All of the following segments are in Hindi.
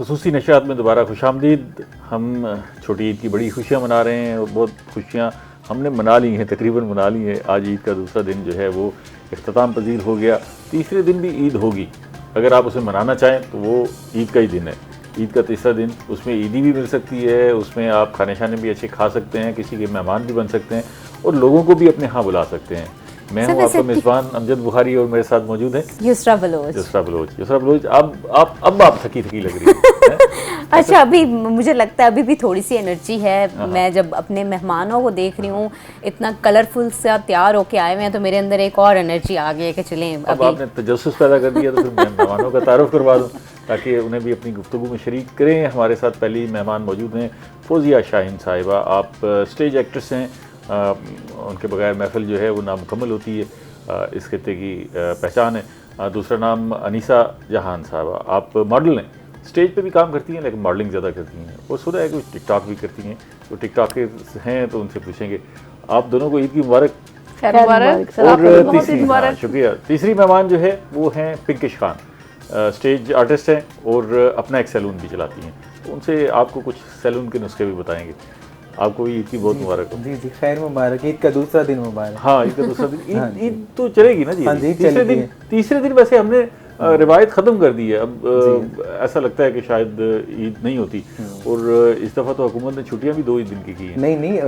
खुसूसी नशात में दोबारा खुशामदीद। हम छोटी ईद की बड़ी खुशियाँ मना रहे हैं और बहुत खुशियाँ हमने मना ली हैं, तकरीबन मना ली हैं। आज ईद का दूसरा दिन जो है वो इख्तिताम पजीर हो गया। तीसरे दिन भी ईद होगी, अगर आप उसे मनाना चाहें तो वो ईद का ही दिन है। ईद का तीसरा दिन, उसमें ईदी भी मिल सकती है, उसमें आप खाने शाने भी अच्छे खा सकते हैं, किसी के मेहमान भी बन सकते हैं और लोगों को भी अपने यहाँ बुला सकते हैं। मैं हूँ आपका मेज़बान अमजद बुखारी और मेरे साथ मौजूद है युसरा बलोच। युसरा बलोच। अब आप थकी लग रही है। अच्छा, अभी मुझे लगता है अभी भी थोड़ी सी एनर्जी है। मैं जब अपने मेहमानों को देख रही हूँ इतना कलरफुल सा तैयार होके आए हुए हैं तो मेरे अंदर एक और एनर्जी आ गई है कि चलें। अब आपने तजस्सुस पैदा कर दिया तो फिर मैं मेहमानों का तारुफ करवा दूँ ताकि उन्हें भी अपनी गुफ्तगू में शरीक करें। हमारे साथ पहली मेहमान मौजूद हैं फौजिया शाहीन साहिबा। आप स्टेज एक्ट्रेस हैं, उनके बगैर महफिल जो है वो नामुकम्मल होती है, इस खित्ते की पहचान है। दूसरा नाम अनीसा जहान साहबा। आप मॉडल हैं, स्टेज पे भी काम करती हैं लेकिन मॉडलिंग ज़्यादा करती हैं और सुना है कि टिकटॉक भी करती हैं। तो टिकटॉकर्स हैं तो उनसे पूछेंगे। आप दोनों को ईद की मुबारक। और शुक्रिया। तीसरी मेहमान जो है वो हैं पिंकिश खान, स्टेज आर्टिस्ट हैं और अपना एक सैलून भी चलाती हैं। तो उनसे आपको कुछ सैलून के नुस्खे भी बताएंगे। आपको भी ईद की बहुत मुबारक हो। जी जी, खैर मुबारक। ईद का दूसरा दिन मुबारक। हाँ, ईद का दूसरा दिन। ईद तो चलेगी ना जी। हाँ जी, तीसरे दिन वैसे हमने रिवायत ख़त्म कर दी है। अब ऐसा लगता है कि शायद ईद नहीं होती और इस दफ़ा तो हुकूमत ने छुट्टियां भी 2 ही दिन की हैं। नहीं,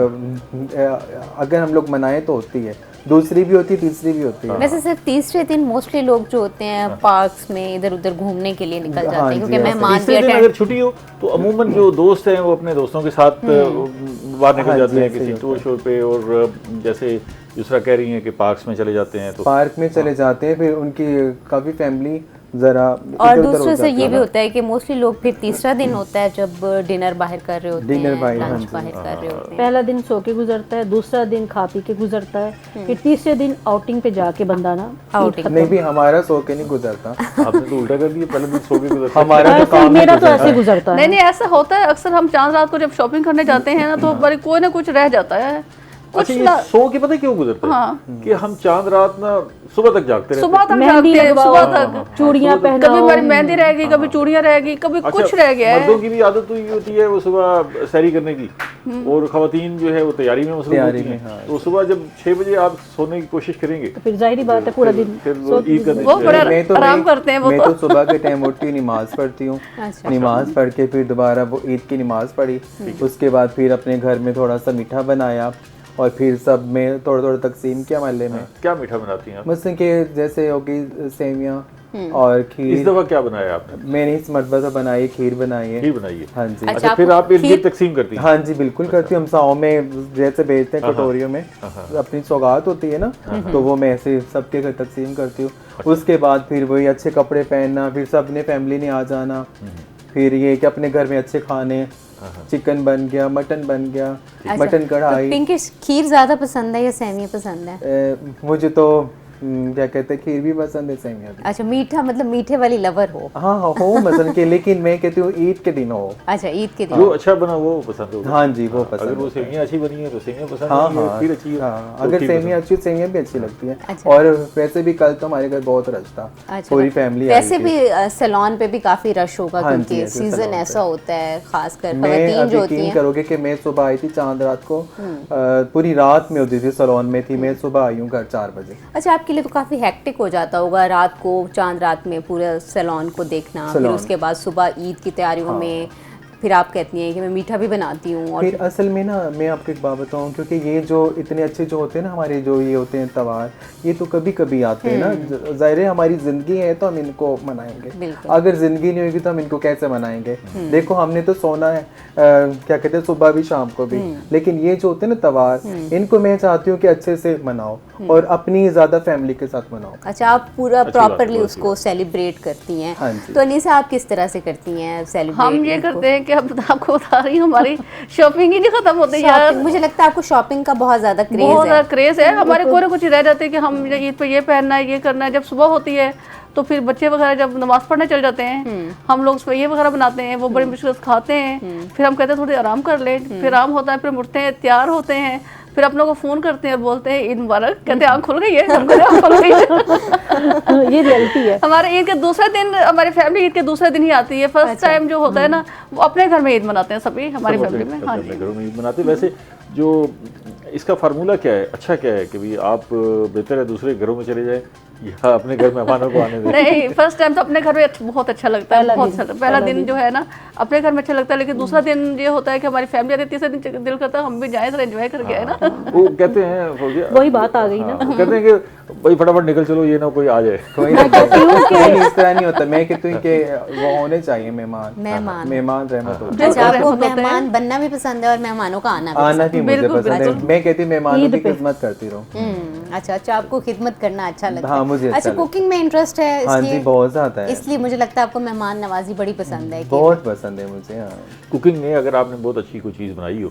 अगर हम लोग मनाएं तो होती है, दूसरी भी होती है, तीसरी भी होती है। वैसे सिर्फ तीसरे दिन मोस्टली लोग जो होते हैं पार्क्स में इधर उधर घूमने के लिए निकल जाते हैं क्योंकि मेहमान भी अटेंड। अगर छुट्टी हो तो अमूमन जो दोस्त हैं वो अपने दोस्तों के साथ बाहर निकल जाते हैं किसी टूर शोर पे, और जैसे दूसरा कह रही हैं कि पार्क्स में चले जाते हैं तो पार्क में चले जाते हैं, फिर उनकी काफ़ी फैमिली ज़रा। और दूसरे से ये भी होता है कि मोस्टली लोग फिर तीसरा दिन होता है जब डिनर बाहर कर रहे होते हैं, लंच बाहर कर रहे होते हैं। पहला दिन सो के गुजरता है, दूसरा दिन खा पी के गुजरता है, फिर तीसरे दिन आउटिंग पे जाके बंदा ना आउटिंग। नहीं भी हमारा सो के नहीं गुजरता। आपने तो उल्टा कर दिया, पहले दिन सो के गुजरता। हमारा तो काम मेरा तो ऐसे गुजरता है। नहीं, ऐसा होता है अक्सर। हम चांद रात को जब शॉपिंग करने जाते हैं ना तो बड़ी कोई ना कुछ रह जाता है। अच्छा, ये सो के पता क्यों गुजरता है कि हम चांद रात ना सुबह तक जागते रहते हैं। सुबह तक जागते हैं, सुबह तक चूड़ियां पहनो, कभी हमारी मेहंदी रहेगी, कभी चूड़ियां रहेगी, कभी कुछ रह गया है। मर्दों की भी आदत तो ये होती है वो सुबह सैरी करने की, और खवातीन जो है वो तैयारी में मसरूफ होती हैं। तो सुबह जब 6 बजे आप सोने की कोशिश करेंगे तो फिर जाहिर बात है पूरा दिन फिर ईद का दिन वो बड़ा आराम करते हैं। मैं तो सुबह के टाइम उठती हूँ, नमाज पढ़ती हूँ, नमाज पढ़ के फिर दोबारा वो ईद की नमाज पढ़ी, उसके बाद फिर अपने घर में थोड़ा सा मीठा बनाया और फिर सब में थोड़ा थोड़ा तकसीम किया मोहल्ले में। क्या मीठा बनाती हैं आप? मसलन के जैसे होगी सेवियाँ और खीर। इस दफा क्या बनाया आपने? मैंने इस मरतबा तो बनाई, खीर बनाई है। खीर बनाई है, हाँ जी। अच्छा, फिर आप इर्द गिर्द तकसीम करती हैं? हाँ जी, बिल्कुल करती हूँ। हम साओं में जैसे बेचते हैं कटोरियों में, अपनी सौगात होती है ना, तो वो मैं ऐसे सबके घर तकसीम करती हूँ। उसके बाद फिर वही अच्छे कपड़े पहनना, फिर सबने फैमिली ने आ जाना, फिर ये कि अपने घर में अच्छे खाने, चिकन बन गया, मटन बन गया, मटन कढ़ाई। पिंकिश, खीर ज्यादा पसंद है या सेमिया पसंद है? मुझे तो क्या कहते हैं, खीर भी पसंद है, सेमिया भी। अच्छा, मीठा मतलब मीठे वाली लवर हो? हाँ हो मसलन के, लेकिन मैं कहती हूँ ईद के दिन हो। अच्छा, ईद के दिन जो अच्छा बना वो पसंद होगा। हाँ जी, वो पसंद। अगर वो सेमिया अच्छी बनी है तो सेमिया पसंद है, हाँ, खीर अच्छी है। हाँ, अगर सेमिया अच्छी, सेमिया भी अच्छी लगती है। और वैसे भी कल तो हमारे घर बहुत रश था, पूरी फैमिली। वैसे भी सैलून पे भी काफी रश होगा क्योंकि सीजन ऐसा होता है, खासकर खवातीन जो होती हैं। करोगे कि मैं सुबह आई थी चांद रात को, पूरी रात में होती थी, सैलून में थी मैं, सुबह आई हूँ घर 4 बजे। अच्छा, आपके लिए तो काफी हेक्टिक हो जाता होगा रात को, चांद रात में पूरे सैलून को देखना, फिर उसके बाद सुबह ईद की तैयारियों में फिर आप कहती हैं कि मैं मीठा भी बनाती हूँ। और फिर असल में ना मैं आपको एक बात बताऊँ, क्योंकि ये जो इतने अच्छे जो होते हैं ना हमारे, जो ये होते हैं त्योहार, ये तो कभी कभी आते हैं ना। ज़ाहिर है हमारी ज़िंदगी है तो हम इनको मनाएंगे, अगर ज़िंदगी नहीं होगी तो हम इनको कैसे मनाएंगे। देखो, हमने तो सोना है, क्या कहते हैं, सुबह भी शाम को भी, लेकिन ये जो होते हैं ना त्योहार, इनको मैं चाहती हूँ कि अच्छे से मनाओ और अपनी ज़्यादा फैमिली के साथ मनाओ। अच्छा, आप पूरा प्रॉपरली उसको सेलिब्रेट करती हैं। तो अनीसा, आप किस तरह से करती हैं सेलिब्रेट? हम ये करते हैं कि अब आपको बता रही हूँ, हमारी शॉपिंग ही नहीं खत्म होती यार। मुझे लगता है आपको शॉपिंग का बहुत ज्यादा क्रेज है। हमारे कोई ना कुछ रह जाते हैं कि हम ईद पे ये पहनना है, ये करना है। जब सुबह होती है तो फिर बच्चे वगैरह जब नमाज पढ़ने चल जाते हैं, हम लोग ये वगैरह बनाते हैं, वो बड़ी मुश्किल से खाते हैं। फिर हम कहते हैं थोड़ी आराम कर ले, फिर आराम होता है, फिर उठते हैं, तैयार होते हैं, फिर अपनों को फोन करते हैं और बोलते हैं ईद मुबारक, कहते हैं आँख खुल गई है, हमको आँख खुल गई है। ये रियलिटी है। हमारे ईद के दूसरे दिन, हमारी फैमिली ईद के दूसरे दिन ही आती है। फर्स्ट टाइम जो होता है ना, वो अपने घर में ईद मनाते हैं सभी हमारी सब फैमिली अपने में। हाँ अपने जी। घरों में ईद मनाते हैं। वैसे जो इसका फार्मूला क्या है, अच्छा क्या है कि भाई आप बेहतर है दूसरे घरों में चले जाए या अपने घर मेहमानों को आने दें? नहीं, फर्स्ट टाइम तो अपने घर में बहुत अच्छा लगता है, बहुत अच्छा। पहला दिन जो है ना अपने घर में अच्छा लगता है, लेकिन दूसरा दिन ये होता है कि हमारी फैमिली आती है, तीसरे दिन दिल करता है हम भी जाएं, थोड़ा एंजॉय करके आए ना। वो कहते हैं फौजिया, वही बात आ गई ना। वो कहते हैं कि भाई फटाफट निकल चलो, ये ना कोई आ जाए। कोई नहीं, इस तरह नहीं होता। मैं कहती हूँ कि वो होने चाहिए मेहमान रहमत होते हैं। अच्छा, आपको मेहमान बनना भी पसंद है और मेहमानों का आना भी आना भी मुझे पसंद है। मैं कहती हूँ मेहमानों की खिदमत करती रहूँ। अच्छा अच्छा, आपको खिदमत करना अच्छा लगता है। हाँ, मुझे अच्छा अच्छा, कुकिंग में इंटरेस्ट है हाँ जी, इसलिए? बहुत ज्यादा है। इसलिए मुझे लगता है आपको मेहमान नवाजी बड़ी पसंद है। बहुत पसंद है मुझे। हाँ, कुकिंग में अगर आपने बहुत अच्छी कोई चीज़ बनाई हो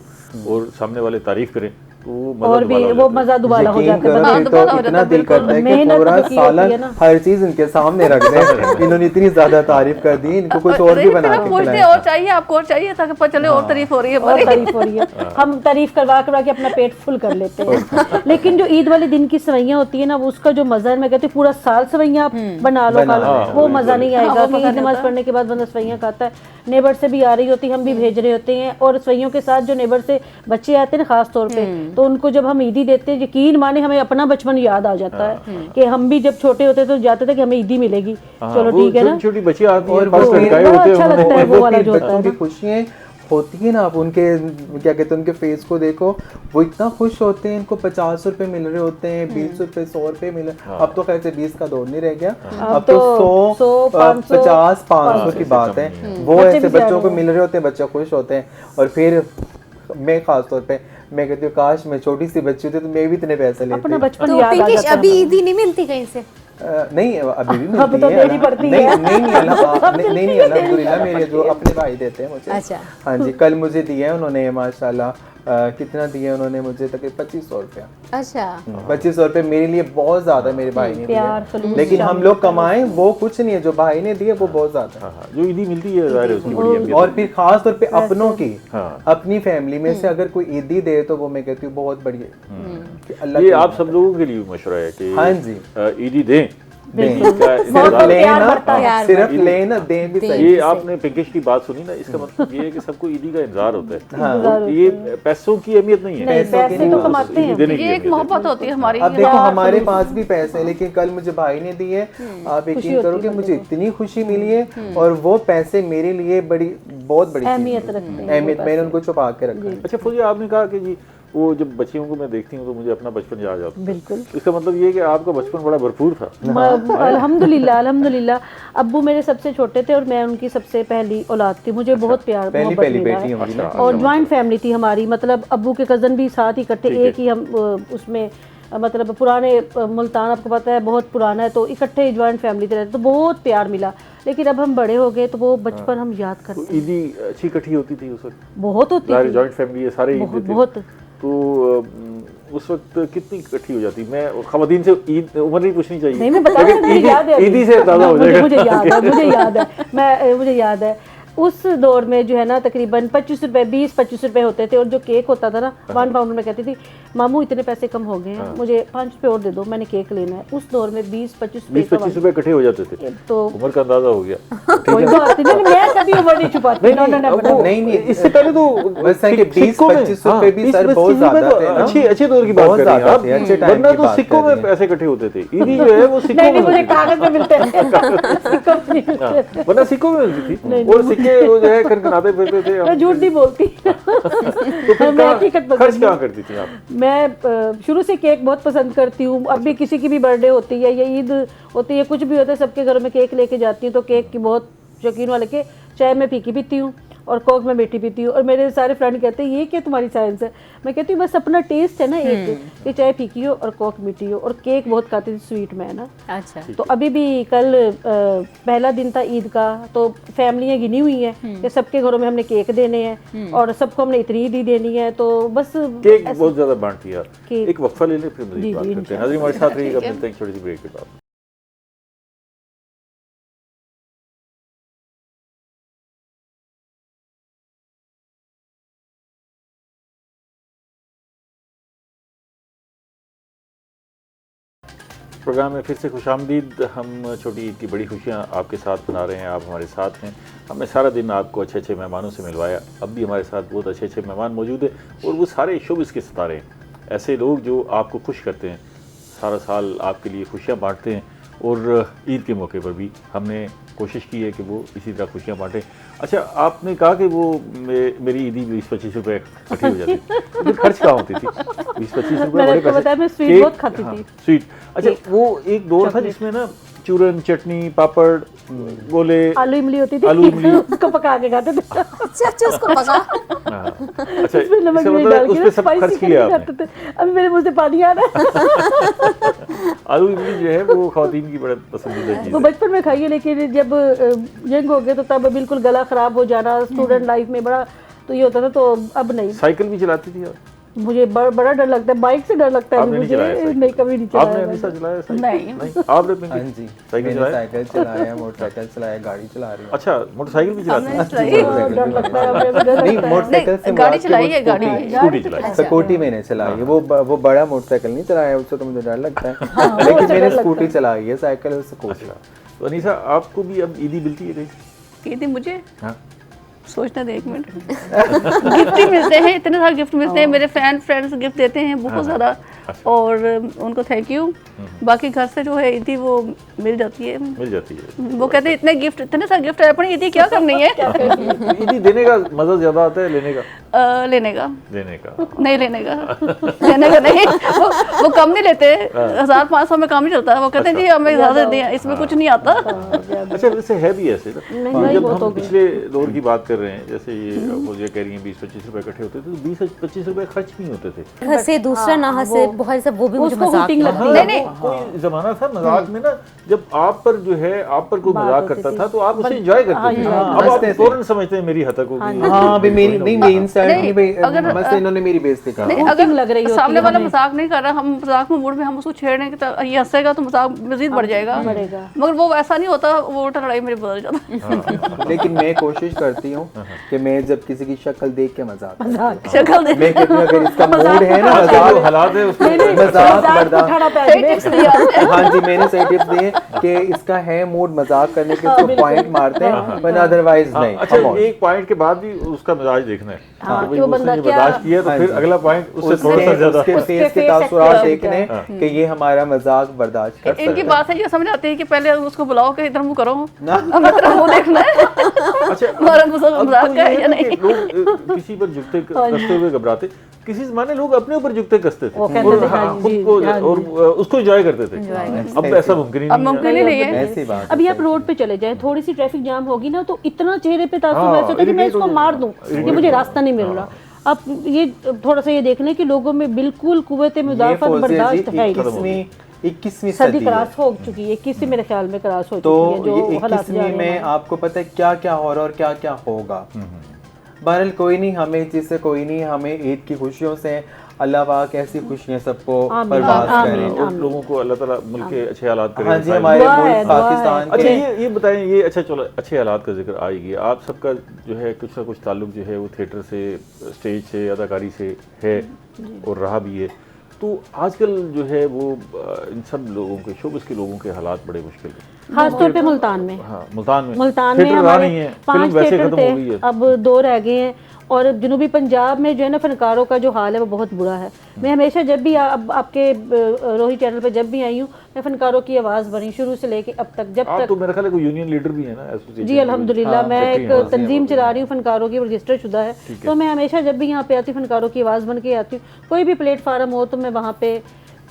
और सामने वाले तारीफ करें तो वो मज़ा और भी दुबाला हो वो जाता है। मजा दुबारा हो यकीन जाता है। करो हाँ, कि दोबारा तो हो इतना जाता है, दिल बिल्कुल। करता है कि मेहनत पूरा तो की होती सालन है ना। हर चीज इनके सामने रख दें। इन्होंने इतनी ज्यादा तारीफ कर दी, इनको कुछ और भी फिर बना हम के पूछते हैं खिलाएं। और चाहिए आपको, और चाहिए, ताकि पता चले और तारीफ हो रही है और हमारी। तारीफ हो रही है। हम तारीफ करवा करवा के अपना पेट फुल कर लेते हैं। लेकिन जो ईद वाले दिन की सवैयां होती है ना, वो उसका जो मजा है, मैं कहती हूँ पूरा साल सवैयां आप बना लो बना खा लो, लो। वो मजा नहीं हाँ, आएगा वो कि मजा ईद नहीं नमाज आता। पढ़ने के बाद बंदा सवैयां खाता है। नेबर से भी आ रही होती है, हम भी भेज रहे होते हैं, और सवैयों के साथ जो नेबर से बच्चे आते हैं ना खास तौर पे, तो उनको जब हम ईदी देते हैं, यकीन माने हमें अपना बचपन याद आ जाता है कि हम भी जब छोटे होते तो जाते थे कि हमें ईदी मिलेगी। चलो ठीक है ना। छोटी छोटी बच्चियां आती हैं, और पर्स वो लटकाए बड़ा होते हैं अच्छा उन्होंने। लगता है वो वाला फिर जो होता है बच्चों की ना। खुशियाँ होती है ना, आप उनके क्या कहते हैं उनके फेस को देखो, वो इतना खुश होते हैं। इनको 50 रुपए मिल रहे होते हैं, 20 रुपए, 100 रुपए मिल रहे। अब तो खैर से 20 का दौर नहीं रह गया, अब तो 100, 50, 500 की बात है। वो बच्चे ऐसे भी जा बच्चों रहे को मिल रहे होते हैं, बच्चे खुश होते हैं। और फिर मैं खास तौर पे मैं कहती हूँ काश मैं छोटी सी बच्ची होती तो मैं भी इतने पैसे अपना लेती। बचपन तो याद आ पिंकिश, जाता है अभी हमें। ईदी नहीं मिलती कहीं से? नहीं, अभी भी अब मिलती तो है। देनी पड़ती नहीं, है। नहीं, अल्हम्दुलिल्लाह मेरे जो अपने भाई देते हैं मुझे। अच्छा। हाँ जी, कल मुझे दिया है उन्होंने माशाल्लाह। कितना दिया उन्होंने मुझे? तकरीबन 2500 रुपया। अच्छा। 2500 रुपये मेरे लिए बहुत ज्यादा है, मेरे भाई ने प्यार, दिया। सलूक, लेकिन हम लोग कमाएं वो कुछ नहीं है, जो भाई ने दिए वो बहुत ज्यादा है। हाँ, हाँ, जो ईदी मिलती है ज़ाहिर है उसकी बड़ी अहमियत और होती है। फिर खास तौर पे अपनों की, हाँ। अपनी फैमिली में से अगर कोई ईदी दे तो वो मैं कहती हूँ बहुत बढ़िया कि अल्लाह ये की आप सब लोगों के लिए मशवरा है कि हाँ जी। ईदी दें। दें। इसका सिर्फ इंतजार- लेना, सिर्फ लेना, दें भी सही। ये आपने पिंकिश की बात सुनी ना, इसका मतलब ये है कि सबको ईदी का इंतजार होता है। हाँ। और ये पैसों की अहमियत नहीं है, नहीं, पैसों की पैसे नहीं, तो वो कमाते ईदी हैं। देने की ये एक अहमियत है। मोहब्बत होती है हमारी। अब देखो हमारे पास भी पैसे हैं, लेकिन कल मुझे भाई ने दिए, आप यकीन करो कि मुझे इतनी खुशी मिली है, और वो पैसे मेरे लिए बहुत बड़ी अहमियत चीज़ रखते हैं है। अहमियत, मैंने उनको छुपा के रखा है। अच्छा फौजिया, आपने कहा कि जी वो जब बच्चियों को मैं देखती हूँ तो मुझे अपना बचपन याद आता है। बिल्कुल। इसका मतलब ये है कि आपका बचपन बड़ा भरपूर था। अल्हम्दुलिल्लाह, अल्हम्दुलिल्लाह। अब्बू मेरे सबसे छोटे थे और मैं उनकी सबसे पहली औलाद थी। मुझे बहुत प्यार मोहब्बत पहली मिला बेटी है। होंगी ना। और ज्वाइंट फैमिली थी हमारी, मतलब अब्बू के कज़न भी साथ ही इकट्ठे, एक ही हम उसमें मतलब पुराने मुल्तान आपको पता है बहुत पुराना है, तो इकट्ठे ज्वाइंट फैमिली थे रहते, तो बहुत प्यार मिला। लेकिन अब हम बड़े हो गए तो वो बचपन हम याद तो करते हैं। ईदी अच्छी इकट्ठी होती थी उस वक्त? बहुत होती सारी थी, जॉइंट फैमिली है, सारे ईद बहुत देते थे। बहुत। तो उस वक्त कितनी इकट्ठी हो जाती? मैं खवातीन से ईद उम्र नहीं पूछनी चाहिए, नहीं, मैं बता रही हूँ, मुझे याद है अभी। ईदी से अंदाजा हो जाएगा। मुझे याद है, मुझे याद है उस दौर में जो है ना तकरीबन 25 रुपए, 20-25 रुपए होते थे। और जो केक होता था ना 1 पाउंड में, कहती थी मामू इतने पैसे कम हो गए हैं, मुझे 5 रुपए और दे दो, मैंने केक लेना है। उस दौर में 20-25 रुपए 20-25 रुपए इकट्ठे हो जाते थे, तो उम्र का अंदाजा हो गया। कोई बात नहीं, मैं कभी उम्र नहीं छुपाती। नहीं, इससे पहले तो बस है कि 20-25 रुपए भी सर बहुत ज्यादा थे ना। अच्छे दौर की बात बहुत कर रहे हैं ज्यादा आप। थे, अच्छे टाइम वरना की तो बात सिक्कों कर में रहे हैं। पैसे इकट्ठे होते थे। ईदी जो है वो सिक्कों नहीं में मुझे मिलती थी। कागज में मिलते हैं। हाँ, वरना सिक्कों में मिलती थी, और सिक्के वो जो है खनखनाते फिरते थे। मैं झूठ नहीं बोलती। तो फिर मैं हकीकत खर्च पसंद क्या करती थी आप? मैं शुरू से केक बहुत पसंद करती हूँ। अब भी किसी की भी बर्थडे होती है या ईद होती है, कुछ भी होता है, सबके घरों में केक लेके जाती हूँ। तो केक की बहुत शौकीन वाले के, चाय मैं फीकी पीती हूँ और कोक में मीठी पीती हूँ। और मेरे सारे फ्रेंड कहते हैं ये क्या तुम्हारी साइंस है? मैं कहती हूँ बस अपना टेस्ट है ना, एक कि चाय फीकी हो और कोक मीठी हो। और केक बहुत खाती थी स्वीट में, है ना। अच्छा। तो अभी भी कल पहला दिन था ईद का, तो फैमिलियाँ गिनी हुई हैं कि सबके घरों में हमने केक देने हैं और सबको हमने इतनी ईदी देनी है। तो बस केक बहुत ज्यादा बांटती है। केक। एक वक्फा ले ले, फिर मज़ीद बात करते हैं। नाज़रीन हमारे साथ रहिएगा, मिलते हैं एक छोटी सी ब्रेक के बाद। प्रोग्राम में फिर से खुशामदीद। हम छोटी ईद की बड़ी खुशियाँ आपके साथ मना रहे हैं, आप हमारे साथ हैं। हमने सारा दिन आपको अच्छे अच्छे मेहमानों से मिलवाया, अब भी हमारे साथ बहुत अच्छे अच्छे मेहमान मौजूद हैं और वो सारे शोबिस के सितारे हैं, ऐसे लोग जो आपको खुश करते हैं, सारा साल आपके लिए खुशियाँ बांटते हैं और ईद के मौके पर भी हमने कोशिश की है कि वो इसी तरह खुशियाँ बांटें। अच्छा, आपने कहा कि वो मेरी ईदी 20-25 रुपये इकट्ठी हो जाती थी, फिर खर्च कहाँ होती थी? 20-25 रुपये मैंने बड़े आपको पैसे। बताया मैं स्वीट बहुत खाती थी। स्वीट, अच्छा वो एक दौर था जिसमें ना चूरन, चटनी, पापड़, गोले, आलू इमली होती थी, आलू इमली। उसको पका के खाते थे। अच्छा उसको पका। हाँ, अच्छा उसमें नमक इसका मिर्च मतलब डाल उस के पे सब स्पाइसी खर्च किया करके आपने। खाते थे। अभी मेरे मुंह से पानी आ रहा है। आलू इमली जो है वो खवातीन की बड़ा पसंदीदा चीज़ वो है। बचपन में खाइए, लेकिन जब यंग हो गए तो तब बिल्कुल गला खराब हो जाना, स्टूडेंट लाइफ में बड़ा तो ये होता था, तो अब नहीं। साइकिल भी चलाती थी आप? मुझे बड़ा डर लगता है, बाइक से डर लगता है आपने नहीं मुझे। चलाया साइकिल? नहीं, कभी नहीं आपने चलाया हमेशा मैंने। चलाया साइकिल? नहीं। आपने हाँ पिंकी जी, साइकिल मैंने चलाया? साइकिल चलाया, मोटरसाइकिल चलाया, गाड़ी चला रही हूँ। अच्छा, मोटरसाइकिल भी चलाते हमने हैं? चलाई हाँ, डर लगता है, हमें डर नहीं, लगता है। मोटरसाइकिल से गाड़ी मुराद चलाई के है, वो गाड़ी स्कूटी- स्कूटी चलाई। स्कूटी मैंने चलाई है, वो बड़ा मोटरसाइकिल नहीं चलाया, उससे तो मुझे डर लगता है, लेकिन मैंने स्कूटी चलाई है, साइकिल और स्कूटी। अच्छा, तो अनीसा आपको भी अब ईदी मिलती है कहीं? ईदी मुझे हाँ, सोचना दे एक मिनट। गिफ्ट ही मिलते हैं, इतने सारे गिफ्ट मिलते हैं, मेरे फ्रेंड्स गिफ्ट देते हैं बहुत ज़्यादा, और उनको थैंक यू। बाकी घर से जो है ईदी वो मिल जाती है। मिल जाती है। वो कहते हैं इतने गिफ्ट, इतने सारे गिफ्ट है, अपनी ईदी क्या करनी है? ईदी देने का मजा ज्यादा आता है लेने का? लेने का देने का। नहीं, लेने का नहीं। वो कम नहीं लेते, 1500 में काम ही चलता है। वो कहते हैं जी हमें ज़्यादा दिया, इसमें कुछ नहीं आता। अच्छा, वैसे है भी ऐसे ना, जब हम पिछले दौर की बात कर रहे हैं, जैसे ये वो ये कह रही हैं 20-25 रुपए इकट्ठे होते थे, तो 20-25 रुपए खर्च नहीं होते थे। हंसे दूसरा ना हंसे, बहुत सब, वो भी मुझे उसको मजाक हुटिंग लगा। लगती है। नहीं, कोई जमाना था मजाक में ना, जब आप पर जो है आप पर कोई मजाक करता था तो आप उसे एंजॉय करते थे। अब आप फौरन समझते हैं मेरी हतक होगी। हाँ भाई, मेरी नहीं, मेरी इंसल्ट नहीं भाई, अगर- बस इन्होंने मेरी बेइज्जती कर नहीं, दी। अगर लग रही होती सामने है वाला हमें। मजाक नहीं कर रहा, हम मजाक में मूड में हम उसको छेड़ने की तो ये हंसेगा तो मजाक मजीद बढ़ जाएगा। मगर वो ऐसा नहीं होता, वो उल्टा लड़ाई मेरी बदल जाता। लेकिन मैं कोशिश करती हूँ कि मैं जब किसी की शक्ल देख के मजाक करूं। शक्ल देख मैं कहती हूँ अगर इसका मूड है ना, आज के जो मजाक हालात है उसमें मजाक बर्दाश्त। उठाना पैर सही में। टिप्स दिया आपने। हाँ जी, मैंने सही टिप्स दिए कि इसका है मूड मजाक करने के, इसको पॉइंट मारते हैं, वरना अदरवाइज नहीं। अच्छा, come on। एक पॉइंट के बाद भी उसका मिजाज देखना है। हाँ, तो भाई कि वो उसने बंदा जो क्या- बर्दाश्त किया तो हाँ फिर जी। अगला पॉइंट उससे थोड़ा सा ज्यादा। उसके फेस के face तासुरात expression देखने कि ये हमारा मजाक बर्दाश्त कर इनकी सकता है। बात है, ये समझ आती है कि पहले उसको बुलाओ कि इधर मुंह करो, हमें तेरा मुंह देखना है। अच्छा, हमारा मजाक अब तो का है ये या ना कि नहीं? लोग किसी पर झुकते कसते हुए घबराते, किसी जमाने लोग अपने ऊपर झुकते कसते थे वो कहते और थे, हाँ, हाँ खुद जी, को हाँ और उसको एंजॉय करते थे। अब ऐसा मुमकिन ही अब नहीं है। मुमकिन ही नहीं है। ऐसी बात है, अभी आप सही। रोड पे चले जाएं, थोड़ी सी ट्रैफिक जाम होगी ना, तो इतना चेहरे पे तासुर हाँ, ऐसा होता है कि मैं irritate हो इसको जाते मार हैं। दूं, irritate कि मुझे हो रास्ता नहीं मिल रहा। अब ये थोड़ा सा ये देख लें कि लोगों में बिल्कुल कुव्वत ये मुदाफत फौजिया जी बर्दाश्त है ही नहीं। 21वीं सदी सदी क्रॉस है। हो चुकी है, 21 मेरे ख्याल में क्रॉस हो तो चुकी है, ये जो हालात जा 21वीं रहे में हैं। आपको पता है क्या क्या हो रहा है और क्या क्या होगा। बहरहाल कोई नहीं, हमें इस चीज़ से कोई नहीं, हमें ईद की खुशियों से अल्लाह पाक ऐसी खुशियां सबको आमीन, बर्बाद आमीन, करे। और लोगों को अल्लाह ताला मुल्क के अच्छे हालात करे। हाँ जी, बताएं। हमारे दुआ है, मुल्क दुआ है। पाकिस्तान अच्छा, के ये बताएं, ये अच्छा चलो अच्छे हालात का जिक्र आ ही गया, आप सबका जो है कुछ ना कुछ ताल्लुक जो है वो थिएटर से, स्टेज से, अदाकारी से है और रहा भी है। तो आजकल जो है वो इन सब लोगों के शोबिस के लोगों के हालात बड़े मुश्किल हैं। खास तौर पे मुल्तान में। हाँ, मुल्तान में मुल्तान में थिएटर रहा हमारे नहीं है, फिल्म 5 वैसे थिएटर खत्म हो गई थे, है। अब 2 रह गए हैं। और जनूबी पंजाब में जो है ना, फनकारों का जो हाल है वो बहुत बुरा है। मैं हमेशा जब भी अब आपके रोही चैनल पे जब भी आई हूँ, मैं फनकारों की आवाज़ बनी शुरू से लेके अब तक, जब आप तक। तो मेरे ख्याल है कोई यूनियन लीडर भी है ना एसोसिएशन जी की? अल्हम्दुलिल्लाह, मैं सेक्रेटरी एक हैं। तंजीम चला रही हूँ फनकारों की, रजिस्टर शुदा है। तो मैं हमेशा जब भी यहाँ पे आती हूँ, फनकारों की आवाज़ बन के आती हूँ। कोई भी प्लेटफार्म हो तो मैं वहाँ पे,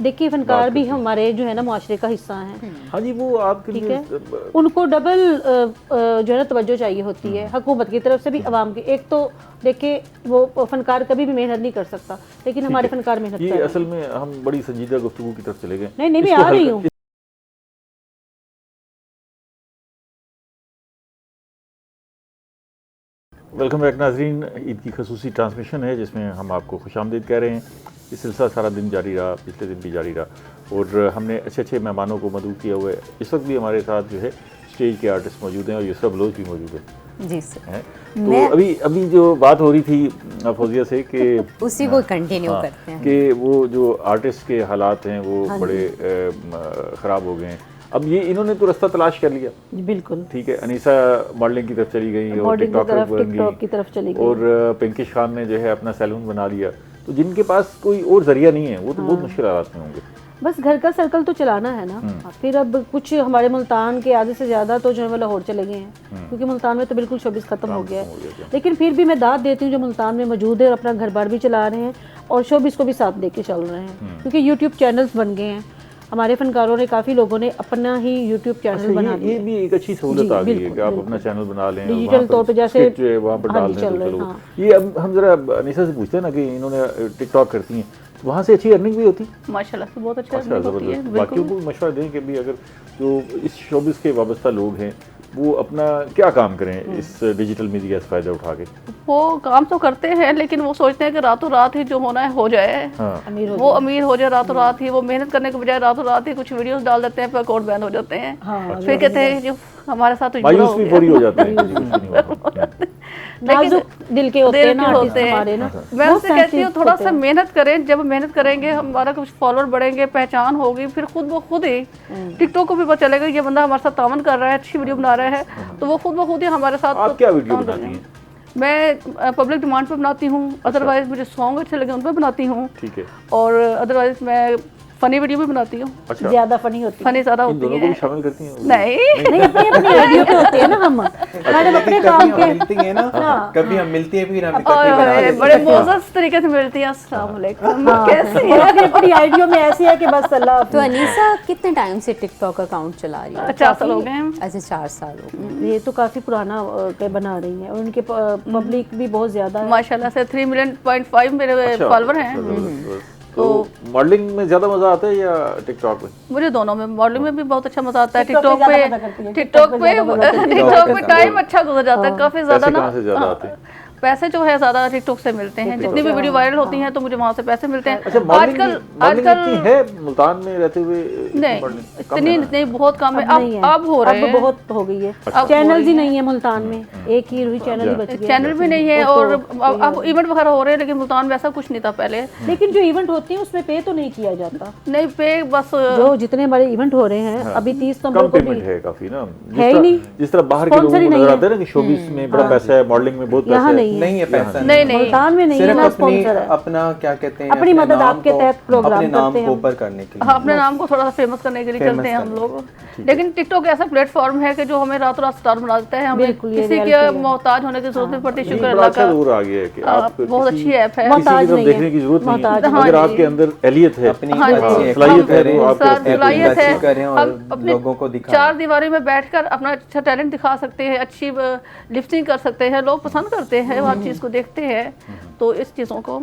देखिए फनकार भी हमारे जो है ना मुआशरे का हिस्सा हैं। हाँ जी, वो आपके ठीक लिए है, उनको डबल जो है ना तवज्जो चाहिए होती है हुकूमत की तरफ से भी, आवाम की। एक तो देखिए वो फनकार कभी भी मेहनत नहीं कर सकता, लेकिन हमारे फनकार मेहनत कर ये रहे हैं। असल में हम बड़ी संजीदा गुफ्तगू की तरफ चले गए। नहीं मैं इसको आ रही हल्का- हूँ। वेलकम बैक नाजरीन, ईद की खसूसी ट्रांसमिशन है जिसमें हम आपको खुशामदीद कह रहे हैं। ये सिलसिला सारा दिन जारी रहा, पिछले दिन भी जारी रहा और हमने अच्छे अच्छे मेहमानों को मदऊ किया हुआ है। इस वक्त भी हमारे साथ जो है स्टेज के आर्टिस्ट मौजूद हैं और यूसरा बलोच भी मौजूद है। जी सर। हैं? तो अभी जो बात हो रही थी फौजिया से कि उसी को कंटिन्यू करते हैं कि वो जो आर्टिस्ट के हालात हैं वो बड़े ख़राब हो गए हैं। अब ये इन्होंने तो रास्ता तलाश कर लिया, जी बिल्कुल, ठीक है। अनीसा मॉडलिंग की तरफ चली गई और मॉडलिंग की टिकटॉक तरफ, बन टिकटॉक गई की तरफ चली गई, और पिंकिश खान ने जो है अपना सैलून बना लिया। तो जिनके पास कोई और जरिया नहीं है वो तो बहुत मुश्किल हालात में होंगे। बस घर का सर्कल तो चलाना है ना। फिर अब कुछ हमारे मुल्तान के आधे से ज़्यादा तो जो है वो लाहौर चले गए हैं, क्योंकि मुल्तान में तो बिल्कुल शोबिस ख़त्म हो गया है। लेकिन फिर भी मैं दाद देती हूँ जो मुल्तान में मौजूद है और अपना घर बार भी चला रहे हैं और शोबिस को भी साथ दे के चल रहे हैं, क्योंकि यूट्यूब चैनल्स बन गए हैं। हमारे फनकारों ने, काफ़ी लोगों ने अपना ही यूट्यूब चैनल बना लिया। ये भी एक अच्छी सहूलत आ गई है कि आप अपना चैनल बना लें, डिजिटल तौर पे जैसे वहाँ पर डाल दें तो चलो। ये अब हम जरा अनीसा से पूछते हैं ना कि इन्होंने टिकटॉक करती हैं, वहाँ से अच्छी अर्निंग भी होती है माशाल्लाह से बहुत अच्छा अर्निंग होती है। ज़बरदस्त। बाकियों को मशवरा दें कि भी अगर जो इस शोबिस के वाबस्ता लोग हैं वो अपना क्या काम करें इस डिजिटल मीडिया से फ़ायदा उठा के। वो काम तो करते हैं लेकिन वो सोचते हैं कि रातों रात ही जो होना है हो जाए, वो अमीर हो जाए रातों रात ही। वो मेहनत करने के बजाय रातों रात ही कुछ वीडियोस डाल देते हैं, फिर अकाउंट बैन हो जाते हैं। फिर कहते हैं जो हमारे साथ तो मायूस भी पूरी हो जाते हैं। नाजुक दिल के होते हैं ना हमारे ना। मैं उससे कहती हूँ थोड़ा सा मेहनत करें, जब मेहनत करेंगे हमारा कुछ फॉलोअर बढ़ेंगे, पहचान होगी, फिर खुद ब खुद ही टिकटॉक को भी पता चलेगा ये बंदा हमारे साथ तावन कर रहा है, अच्छी वीडियो बना रहा है, तो वो खुद ब खुद ही हमारे साथ। आप क्या वीडियो बनाती हैं? मैं पब्लिक डिमांड पे बनाती हूँ, अदरवाइज मुझे सॉन्ग अच्छे लगे उन पर बनाती हूँ, ठीक है। और अदरवाइज मैं फनी वीडियो भी बनाती हूँ। अच्छा, ज्यादा फनी होती है, फनी ज्यादा इन होती दोनों को भी है। शामिल करती हैं? नहीं अपनी अपनी आइडिया पे होते हैं ना हम। मैडम अपने काम के मिलती है ना, कभी हम मिलती है फिर हम ओए इकट्ठे बना ओए, लेते बड़े हैं। मोजस तरीके से मिलती हैं। अस्सलाम वालेकुम, कैसी और है? अपनी अपनी आइडिया में ऐसी है कि बस अल्लाह। तो अनीसा कितने टाइम से टिकटॉक अकाउंट चला रही है? 4 साल हो गए हैं। अच्छा 4 साल हो गए। ये तो काफी पुराना के बना रही है और उनके पब्लिक भी बहुत ज्यादा है माशाल्लाह से 3.5 मिलियन मेरे फॉलोअर हैं। तो मॉडलिंग में ज्यादा मजा आता है या टिकटॉक में? मुझे दोनों में, मॉडलिंग में भी बहुत अच्छा मजा आता है। टिकटॉक पे ज्यादा मजा करती है। टिकटॉक पे टाइम अच्छा गुजर जाता है काफी ज्यादा पैसे ना। कहाँ से ज्यादा आते हैं? पैसे जो है ज्यादा टिकटॉक से मिलते हैं, जितनी भी वीडियो वायरल होती हैं तो मुझे वहाँ से पैसे मिलते हैं। अच्छा, मॉडलिंग इतनी है मुल्तान में रहते हुए? नहीं, मॉडलिंग कम इतनी है ना? नहीं, बहुत कम है। नहीं है। अब हो रहे अब हैं, बहुत हो गई है। चैनल ही नहीं है मुल्तान में, एक ही रुई चैनल ही बच गया। चैनल भी नहीं है और अब इवेंट वगैरह हो रहे हैं, लेकिन मुल्तान में ऐसा कुछ नहीं था पहले। लेकिन जो इवेंट होती है उसमें पे तो नहीं किया जाता। नहीं पे बस जो जितने बड़े इवेंट हो रहे हैं अभी 30 सितंबर कम को भी पेमेंट है काफी ना, है ही नहीं। जिस तरह बाहर के लोगों Sponsor ही को नहीं नजर है। आता है ना कि शोबिस में बड़ा पैसा है, मॉडलिंग में बहुत पैसा यहाँ है। नहीं है। नहीं है पैसा, नहीं नहीं मुल्तान में नहीं है सिर्फ ना अपनी स्पॉन्सर है। अपना क्या कहते हैं, अपनी अपने मदद नाम आपके को- तहत प्रोग्राम अपने नाम करते हैं को हम। ऊपर करने के लिए। हाँ, अपने नाम को थोड़ा सा फेमस करने के लिए फेमस करते हैं हम करने लोग। लेकिन टिकटॉक ऐसा प्लेटफॉर्म है कि जो हमें रातों रात स्टार बना देता है। हमें बिल्कुल, ये किसी reality के है। मोहताज होने की जरूरत नहीं पड़ती। नहीं, शुक्र बड़ा अल्लाह अच्छा का, दौर आ गया है कि आप बहुत अच्छी ऐप है। किसी की मोहताज तरफ नहीं देखने है। की जरूरत नहीं मोहताज है। नहीं। अगर हाँ आपके जी। अंदर एहलियत है, अपनी हाँ जी। अच्छी सलाहियत है, करें, तो आप साथ करते हैं। सलाहियत है, अच्छी करें और हम अपने लोगों को दिखाएं। 4 दीवारी में बैठकर अपना अच्छा टैलेंट दिखा सकते हैं, अच्छी लिफ्टिंग कर सकते हैं। लोग पसंद करते हैं, हर चीज़ को देखते हैं। तो इस चीज़ों को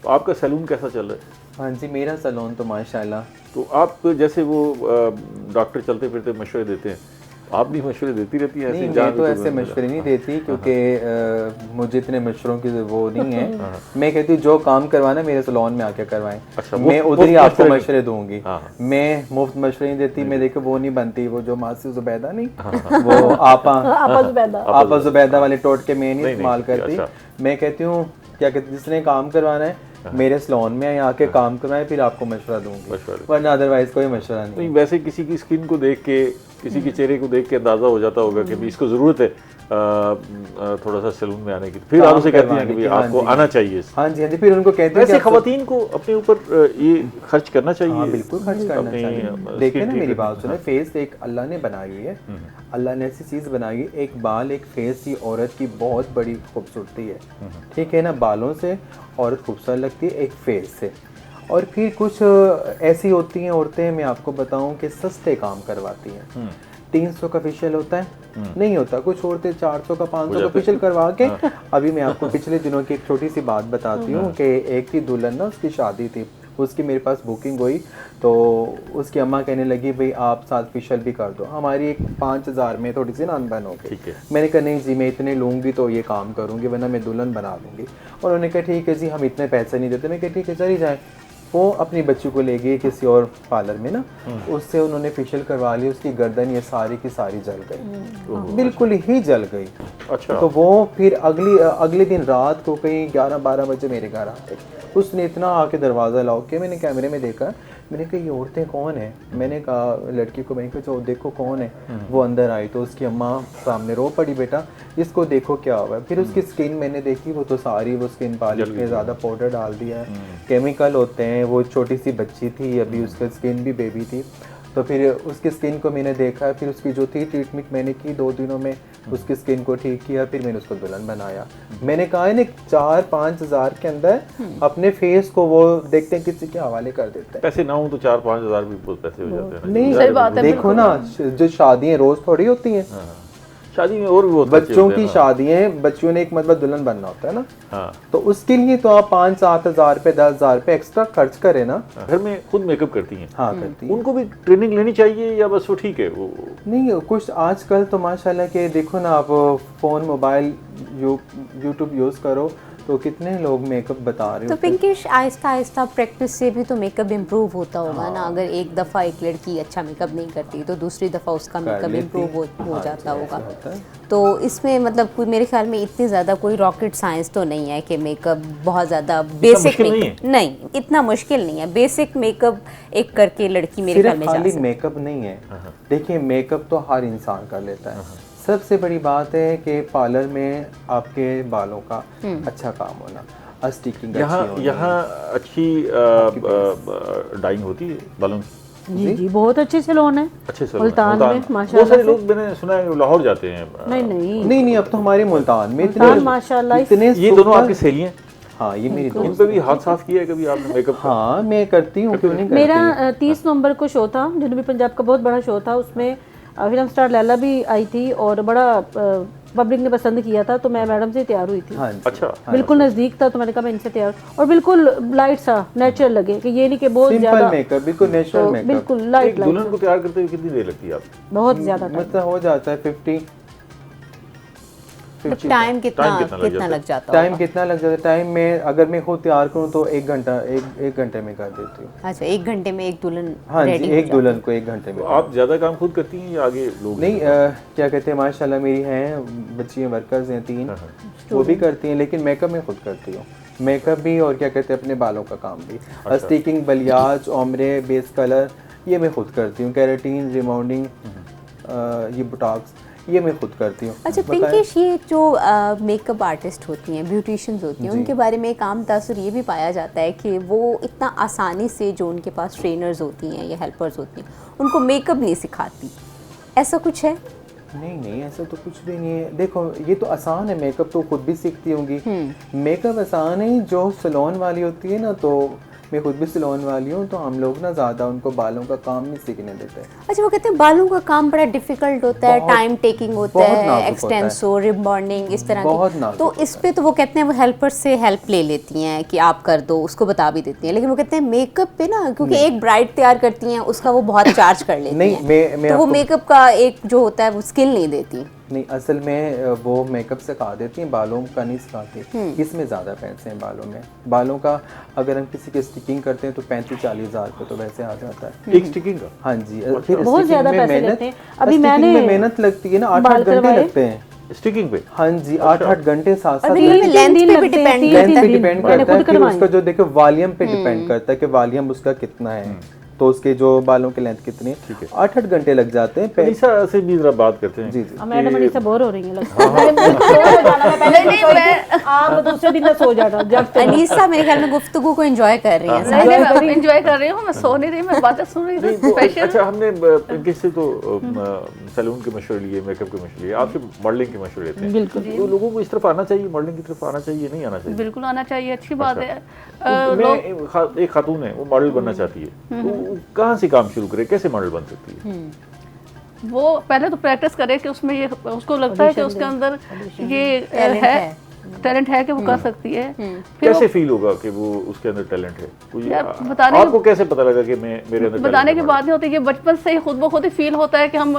तो आपका सैलून कैसा चल रहा है? हाँ जी, मेरा सैलून तो माशाल्लाह। तो आप जैसे वो डॉक्टर चलते फिरते मशवरे देते हैं, आप भी मशवरे देती रहती हैं? नहीं, ऐसे मैं तो ऐसे मशवरे नहीं देती क्योंकि मुझे इतने मशवरों की वो नहीं है। मैं कहती हूँ जो काम करवाना मेरे सैलून में आके करवाएं। अच्छा, मैं मुफ्त उधर ही आपको मशवरे मशवरे दूंगी। हाँ। मैं मुफ्त मशवरे नहीं देती। मैं देखो वो नहीं बनती, वो जो मासी जुबैदा नहीं, वो आपा जुबैदा वाले टोटके में नहीं इस्तेमाल करती। अच्छा। मैं कहती हूँ क्या कहते, जिसने काम करवाना है मेरे सैलून में आके काम करवाएं, फिर आपको मशवरा दूंगी, वरना अदरवाइज कोई मशवरा नहीं। नहीं, वैसे किसी की स्किन को देख के, किसी के चेहरे को देख के अंदाजा हो जाता होगा कि भी इसको जरूरत है थोड़ा सा सैलून में आने की, फिर आप उसे कहती हैं कि भाई आपको आना चाहिए। हाँ जी, हाँ जी। फिर उनको कहते हैं वैसे खवातीन को अपने ऊपर ये खर्च करना चाहिए। हाँ, बिल्कुल खर्च करना चाहिए। देखिए ना, मेरी बात सुने, फेस एक अल्लाह ने बनाई हुई है। अल्लाह ने ऐसी चीज़ बनाई है, एक बाल एक फेस की औरत की बहुत बड़ी खूबसूरती है। ठीक है ना, बालों से औरत खूबसूरत लगती है, एक फेस से। और फिर कुछ ऐसी होती हैं औरतें, मैं आपको बताऊं कि सस्ते काम करवाती हैं। 300 का फेशियल होता है, नहीं होता। कुछ औरतें 400 का 500 का फेशियल करवा के। अभी मैं आपको पिछले दिनों की एक छोटी सी बात बताती हूँ कि एक थी दुल्हन ना, उसकी शादी थी, उसकी मेरे पास बुकिंग हुई तो उसकी अम्मा कहने लगी भाई आप साथ फेशियल भी कर दो। हमारी एक 5000 में थोड़ी सी ना अनबन हो गई। मैंने कहा नहीं जी, मैं इतने लूँगी तो ये काम करूँगी, वरना मैं दुल्हन बना दूँगी। और उन्होंने कहा ठीक है जी, हम इतने पैसे नहीं देते। मैं कहा ठीक है चली जाए। वो अपनी बच्ची को ले गई किसी और पार्लर में ना, उससे उन्होंने फेशियल करवा लिया, उसकी गर्दन ये सारी की सारी जल गई, बिल्कुल ही जल गई। अच्छा। तो वो फिर अगले दिन रात को कहीं 11-12 बजे मेरे घर आ गई। उसने इतना आके दरवाज़ा लॉक किया, मैंने कैमरे में देखा, मैंने कहा ये औरतें कौन है, मैंने कहा लड़की को, मैंने कहा जो देखो कौन है। वो अंदर आई तो उसकी अम्मा सामने रो पड़ी, बेटा इसको देखो क्या हुआ है। फिर उसकी स्किन मैंने देखी, वो तो सारी वो स्किन पॉलिश में ज़्यादा पाउडर डाल दिया है, केमिकल होते हैं। वो छोटी सी बच्ची थी अभी, उसकी स्किन भी बेबी थी। तो फिर उसकी स्किन को मैंने देखा, फिर उसकी जो थी ट्रीटमेंट मैंने की, 2 दिनों में उसकी स्किन को ठीक किया, फिर मैंने उसको दुल्हन बनाया। मैंने कहा है ना 4-5 हज़ार के अंदर अपने फेस को वो देखते हैं किसी के हवाले कर देते हैं। पैसे ना हो तो 4-5 हज़ार भी बहुत पैसे हो जाते हैं ना। नहीं सही बात है, देखो ना, जो शादियाँ रोज थोड़ी होती हैं, शादी में और भी बहुत खर्चे बच्चों होते की हैं ना। शादियाँ, बच्चों ने एक मतलब दुल्हन बनना होता है ना, हाँ। तो उसके लिए तो आप 5-7 हज़ार रुपये 10 हज़ार रुपये एक्स्ट्रा खर्च करें ना। घर में खुद मेकअप करती हैं? हाँ करती है। उनको भी ट्रेनिंग लेनी चाहिए या बस वो ठीक है वो? नहीं कुछ आजकल तो माशाल्लाह के देखो ना, आप फ़ोन मोबाइल यूट्यूब यूज़ करो तो कितने लोग मेकअप बता रहे तो होते हैं। पिंकिश आहिस्ता आहिस्ता प्रैक्टिस से भी तो मेकअप इम्प्रूव होता होगा ना। अगर एक दफ़ा एक लड़की अच्छा मेकअप नहीं करती तो दूसरी दफ़ा उसका मेकअप लेती। इम्प्रूव हो हाँ जाता जी, होगा। ऐसा होता है। तो इसमें मतलब कोई मेरे ख्याल में इतनी ज़्यादा कोई रॉकेट साइंस तो नहीं है कि मेकअप बहुत ज़्यादा बेसिक मुश्किल नहीं मेकअप नहीं, इतना मुश्किल नहीं है। बेसिक मेकअप एक करके लड़की मेरे ख्याल सिर्फ में जा खाली सकती मेकअप नहीं है। देखिए मेकअप तो हर इंसान कर लेता है। सबसे बड़ी बात है कि पार्लर में आपके बालों का अच्छा काम होना, स्टिकिंग यहाँ अच्छी डाइंग होती है बालों की? जी जी, बहुत अच्छे सैलून है अच्छे से मुल्तान में बहुत माशाल्लाह सारे से। लोग मैंने सुना है लाहौर जाते हैं। नहीं अब तो हमारे मुल्तान में मुल्तान माशाल्लाह इतने ये दोनों आपकी सहेलियां? हाँ ये मेरी इन पे भी हाथ साफ किया है कभी आपने मेकअप का? हाँ मैं करती हूँ, क्यों नहीं करती। मेरा 30 नवंबर को शो था, जनूबी पंजाब का बहुत बड़ा शो था। उसमें फिल्म स्टार लैला भी आई थी और बड़ा पब्लिक ने पसंद किया था, तो मैं मैडम से तैयार हुई थी। हाँ जी। अच्छा। बिल्कुल नज़दीक था, तो मैंने कहा मैं इनसे तैयार, और बिल्कुल लाइट सा नेचुरल लगे कि ये नहीं कि बहुत सिंपल ज़्यादा, मेकअप, बिल्कुल नेचुरल तो मेकअप। बिल्कुल लाइट एक दुल्हन को तैयार करते हुए कितनी देर लगती है आपको? बहुत ज़्यादा टाइम। मतलब हो जाता है 50 टाइम कितना लग जाता है? टाइम कितना लग जाता है? टाइम में अगर मैं खुद तैयार करूँ तो 1 घंटा, एक घंटे में कर देती हूँ। अच्छा, 1 घंटे में एक दुल्हन हाँ जी, रेडी हो एक जाती दुल्हन को 1 घंटे में। तो आप ज़्यादा काम खुद करती हैं या आगे लोग? नहीं क्या कहते हैं, माशाल्लाह मेरी हैं बच्ची, वर्कर्स हैं 3, वो भी करती हैं, लेकिन मेकअप मैं खुद करती हूँ। मेकअप भी और क्या कहते हैं अपने बालों का काम भी। स्टिकिंग, बलियाज, ओमरे, बेस कलर ये मैं खुद करती हूँ। कैरेटीन, रिमाउंडिंग, ये बोटॉक्स ये मैं खुद करती हूँ। अच्छा पिंकिश, ये जो मेकअप आर्टिस्ट होती हैं, ब्यूटिशियंस होती हैं, उनके बारे में एक आम तासुर ये भी पाया जाता है कि वो इतना आसानी से, जो उनके पास ट्रेनर्स होती हैं या हेल्पर्स होती हैं, उनको मेकअप नहीं सिखाती। ऐसा कुछ है? नहीं ऐसा तो कुछ भी नहीं है। देखो ये तो आसान है, मेकअप तो खुद भी सीखती होंगी। मेकअप आसान है, जो सैलून वाली होती है ना, तो मैं खुद भी सैलून वाली हूँ, तो हम लोग ना ज़्यादा उनको बालों का काम नहीं सीखने देते। अच्छा, वो कहते हैं बालों का काम बड़ा डिफिकल्ट होता है, टाइम टेकिंग होता है, एक्सटेंसो, रिबॉन्डिंग, इस तरह की। तो इस पे तो वो कहते हैं वो हेल्पर से हेल्प ले लेती हैं कि आप कर दो, उसको बता भी देती हैं। लेकिन वो कहते हैं मेकअप पे ना, क्योंकि एक ब्राइड तैयार करती हैं उसका वो बहुत चार्ज कर लेती हैं, तो वो मेकअप का एक जो होता है वो स्किल नहीं देती। नहीं, असल में वो मेकअप सिखा देती हैं, बालों का नहीं सिखाती। इसमें ज़्यादा पैसे हैं बालों में। बालों का अगर हम किसी की स्टिकिंग करते हैं तो 35-40 हज़ार रुपये तो वैसे आ जाता है एक स्टिकिंग का? हाँ जी, फिर बहुत ज़्यादा पैसे लेते हैं। अभी मैंने मेहनत लगती है ना, 8-8 घंटे लगते हैं स्टिकिंग पे। हाँ जी, 8-8 घंटे, 7-7 लेंथ पे भी डिपेंड करता है। फिर उसका जो देखो वॉल्यूम पे डिपेंड करता है कि वॉल्यूम उसका कितना है, तो उसके जो बालों की लेंथ कितनी है। 8-8 घंटे लग जाते हैं। अनीसा से भी जरा बात करते हैं। जी जी। मैडम अनीसा बोर हो रही है लगता है। आप दूसरे दिन सो जाना जब अनीसा मेरे ख्याल में गुफ्तगू को एंजॉय कर रही हैं। नहीं एंजॉय कर रही हूँ, मैं सो नहीं रही, मैं बातें सुन रही नहीं, थी। तो अच्छा हमने किससे तो सैलून के मशवरे लिए, मेकअप के मशवरे लिए, आपसे मॉडलिंग के मशवरे लेते हैं। बिल्कुल। तो लोगों को इस तरफ आना चाहिए, मॉडलिंग की तरफ आना चाहिए, नहीं आना चाहिए? बिल्कुल आना चाहिए, अच्छी बात है। एक खातून है, वो मॉडल बनना चाहती है, तो कहाँ से काम शुरू करे, कैसे मॉडल बन सकती है? वो पहले तो प्रैक्टिस करे कि उसमें ये, उसको लगता है कि उसके अंदर ये है, टैलेंट है कि वो कर सकती है। फिर कैसे फील होगा कि वो उसके अंदर टैलेंट है? बताने आपको कैसे पता लगा कि मेरे अंदर बताने की बात नहीं होती कि बचपन से ही खुद ब खुद ही फील होता है कि हम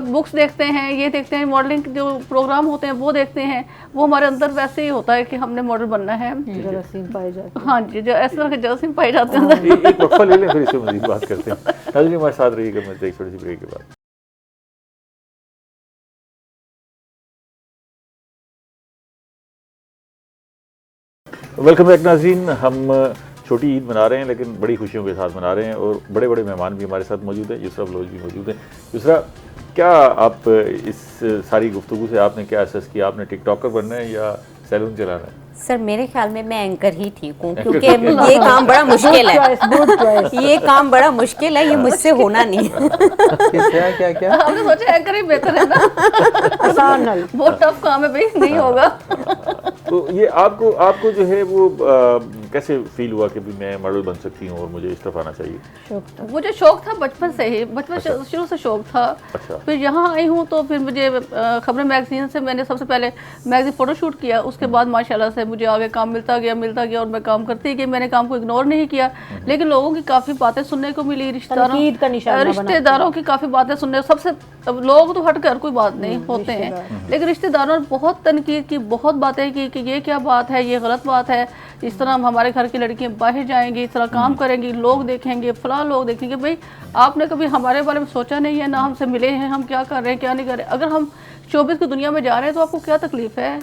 बुक्स देखते हैं, ये देखते हैं, मॉडलिंग जो प्रोग्राम होते हैं वो देखते हैं, वो हमारे अंदर वैसे ही होता है कि हमने मॉडल बनना है। जरासीम पाए जाते हैं। हाँ जी, जो ऐसे तरह के जरासीम पाए जाते हैं अंदर। एक वक्फा ले लें, फिर इससे मज़ीद बात करते हैं। नाज़रीन हमारे साथ रहिएगा, मिलते हैं एक छोटी सी ब्रेक के बाद। वेलकम बैक नाज़रीन। हम छोटी ईद मना रहे हैं लेकिन बड़ी खुशियों के साथ मना रहे हैं और बड़े बड़े मेहमान भी हमारे साथ मौजूद हैं। यूसरा बलोच भी मौजूद हैं। यूसरा, क्या आप इस सारी गुफ्तगू से आपने क्या असेस किया? आपने टिकटॉकर बनना है या सैलून चलाना है? सर मेरे ख्याल में मैं एंकर ही ठीक हूँ, क्योंकि ये काम बड़ा मुश्किल है। ये काम बड़ा मुश्किल है, ये मुझसे होना नहीं है। क्या क्या क्या हमने सोचा एंकर ही बेहतर है ना। आसान है, बहुत टफ काम है भाई, नहीं होगा। तो ये आपको जो है वो कैसे फील हुआ कि भी मैं मॉडल बन सकती हूँ और मुझे इस तरफ आना चाहिए? मुझे शौक था बचपन से ही, बचपन शुरू से शौक था। अच्छा। फिर यहाँ आई हूँ तो फिर मुझे खबरें मैगजीन से मैंने सबसे पहले मैगजीन फोटोशूट किया, उसके बाद माशाल्लाह से मुझे आगे काम मिलता गया और मैं काम करती गई। मैंने काम को इग्नोर नहीं किया, लेकिन लोगों की काफ़ी बातें सुनने को मिली, रिश्तेदारों की काफ़ी बातें सुनने, सबसे लोग तो हट कर कोई बात नहीं होते हैं, लेकिन रिश्तेदारों ने बहुत तनकीद की, बहुत बातें की कि ये क्या बात है, ये गलत बात है, इस तरह हमारे घर की लड़कियां बाहर जाएंगी, इस तरह काम करेंगी, लोग देखेंगे, फलां लोग देखेंगे। भाई आपने कभी हमारे बारे में सोचा नहीं है, ना हमसे मिले हैं, हम क्या कर रहे हैं क्या नहीं कर रहे। अगर हम शोबिज़ की दुनिया में जा रहे हैं तो आपको क्या तकलीफ है?